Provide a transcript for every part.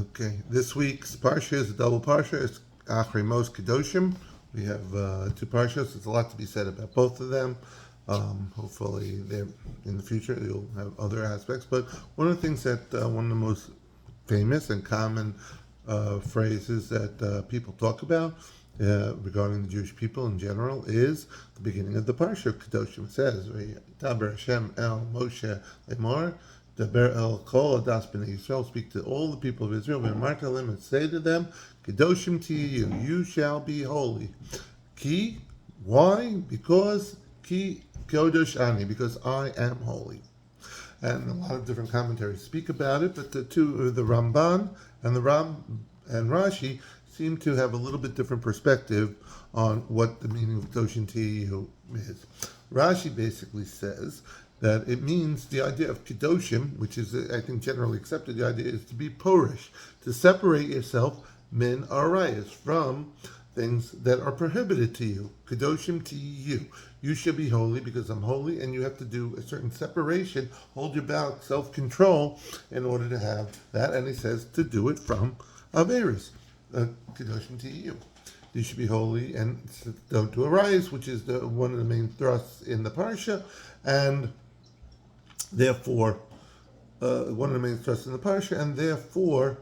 Okay, this week's Parsha is a double Parsha. It's Parshas Kedoshim. We have two Parshas. There's a lot to be said about both of them. Hopefully, in the future, you'll have other aspects. But one of the things that one of the most famous and common phrases that people talk about regarding the Jewish people in general is the beginning of the Parsha of Kedoshim. It says, "Daber Hashem el Moshe lemor." Daber el kol adas b'nei Yisrael, speak to all the people of Israel, and say to them, Kedoshim tiyu, you shall be holy. Ki, why? Because ki kodesh ani, because I am holy. And a lot of different commentaries speak about it, but the Ramban and and Rashi seem to have a little bit different perspective on what the meaning of Kedoshim tiyu is. Rashi basically says that it means the idea of Kedoshim, which is, I think, generally accepted, the idea is to be porish, to separate yourself, min arayas, from things that are prohibited to you. Kedoshim to you. You should be holy because I'm holy, and you have to do a certain separation, hold your back, self-control, in order to have that. And he says to do it from Averis. Kedoshim to you. You should be holy and don't do arayas, which is one of the main thrusts in the parsha, and therefore, one of the main thrusts in the parsha, and therefore,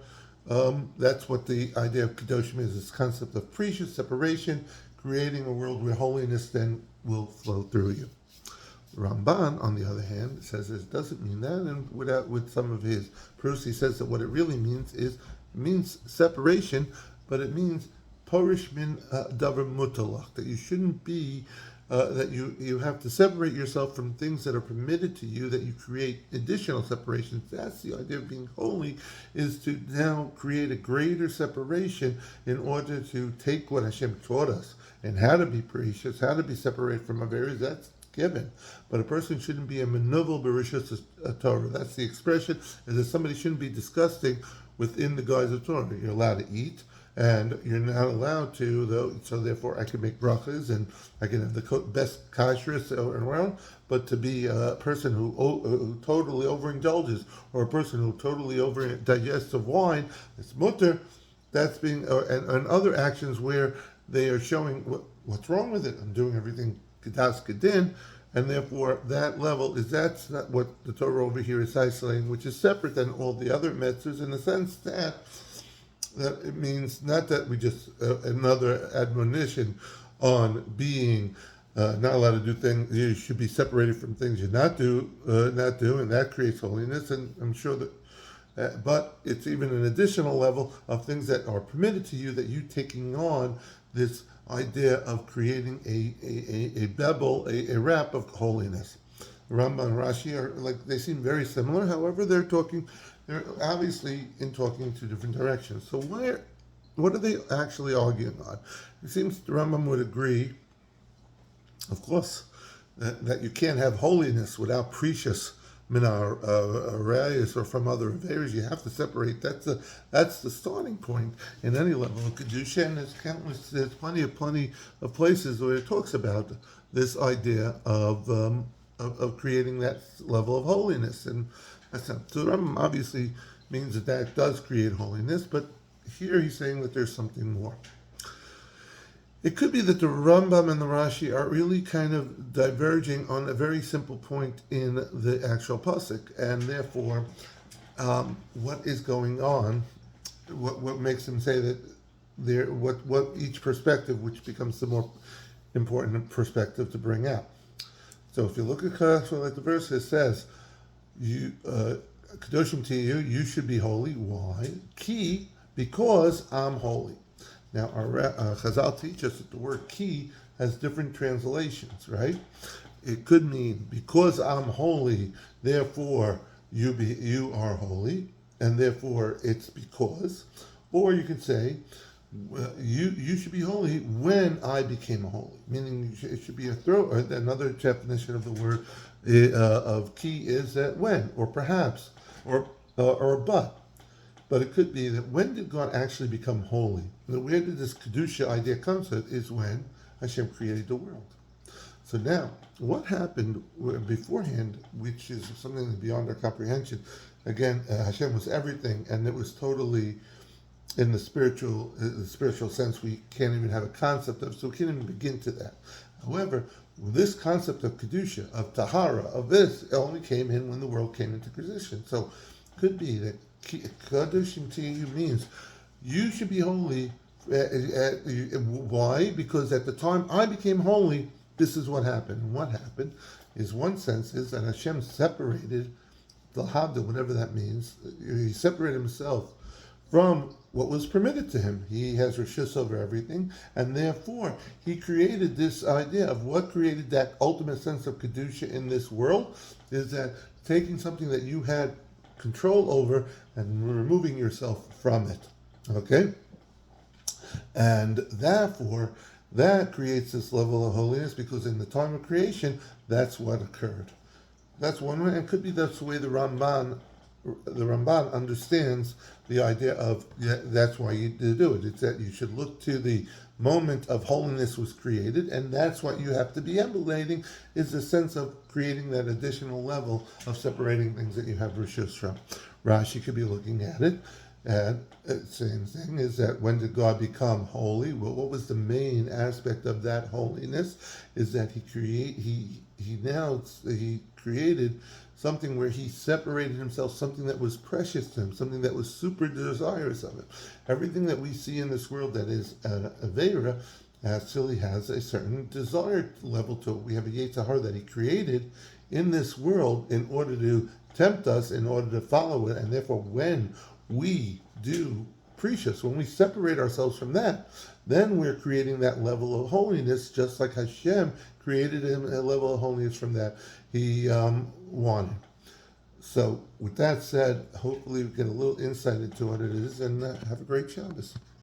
that's what the idea of Kedoshim is, this concept of precious separation, creating a world where holiness then will flow through you. Ramban, on the other hand, says it doesn't mean that, and with some of his proofs, he says that what it really means separation, but it means porish min davar mutalach, that you shouldn't be that you have to separate yourself from things that are permitted to you, that you create additional separations. That's the idea of being holy, is to now create a greater separation in order to take what Hashem taught us and how to be precious, how to be separated from Averis. That's given. But a person shouldn't be a menuvel berishus Torah. That's the expression, is that somebody shouldn't be disgusting within the guise of Torah. You're allowed to eat, and you're not allowed to, though, so therefore I can make brachas and I can have the best kashrus around, but to be a person who totally overindulges, or a person who totally over-digests of wine, it's mutter, that's being, and other actions where they are showing what's wrong with it. I'm doing everything kedas kedin, and therefore that level that's not what the Torah over here is isolating, which is separate than all the other mitzvahs, in the sense that it means not that we just another admonition on being not allowed to do things. You should be separated from things you not do, and that creates holiness. And I'm sure that, but it's even an additional level of things that are permitted to you, that you taking on this idea of creating a bevel, a wrap of holiness. Rambam and Rashi are they seem very similar. However, they're obviously in talking two different directions. So what are they actually arguing on? It seems the Rambam would agree, of course, that you can't have holiness without precious minar rayas or from other averis. You have to separate. That's the starting point in any level of kedusha. And there's plenty of places where it talks about this idea of creating that level of holiness. And so the Rambam obviously means that does create holiness, but here he's saying that there's something more. It could be that the Rambam and the Rashi are really kind of diverging on a very simple point in the actual pasuk, and therefore, what is going on? What makes them say that what each perspective, which becomes the more important perspective to bring out. So if you look at the verse, says, "You Kedoshim to you, you should be holy." Why? Ki, because I'm holy. Now, our Chazal teach us that the word ki has different translations, right? It could mean, because I'm holy, therefore you are holy, and therefore it's because. Or you could say, you should be holy when I became holy, meaning it should be another definition of the word of ki is that when, or perhaps, or but. But it could be that when did God actually become holy? Where did this Kedusha idea come to? Is when Hashem created the world. So now, what happened beforehand, which is something beyond our comprehension, again, Hashem was everything, and it was totally in the spiritual sense. We can't even have a concept of, so we can't even begin to that. However, this concept of kedusha, of tahara, of this, only came in when the world came into position. So, it could be that kedoshim to you means you should be holy. Why? Because at the time I became holy, this is what happened. And what happened is, one sense is that Hashem separated the Habda, whatever that means. He separated himself from what was permitted to him. He has rishus over everything, and therefore he created this idea of what created that ultimate sense of kedusha in this world is that taking something that you had control over and removing yourself from it. Okay? And therefore, that creates this level of holiness because in the time of creation, that's what occurred. That's one way, and could be that's the way the Ramban understands the idea of that's why you do it. It's that you should look to the moment of holiness was created, and that's what you have to be emulating is the sense of creating that additional level of separating things that you have rishus from. Rashi could be looking at it. And same thing is that when did God become holy? Well, what was the main aspect of that holiness? Is that he created something where he separated himself, something that was precious to him, something that was super desirous of him. Everything that we see in this world that is an Aveira actually has a certain desire level to it. We have a Yetzirah that he created in this world in order to tempt us, in order to follow it, and therefore when we do precious, when we separate ourselves from that, then we're creating that level of holiness, just like Hashem created him a level of holiness from that he wanted. So with that said, hopefully we get a little insight into what it is, and have a great Shabbos.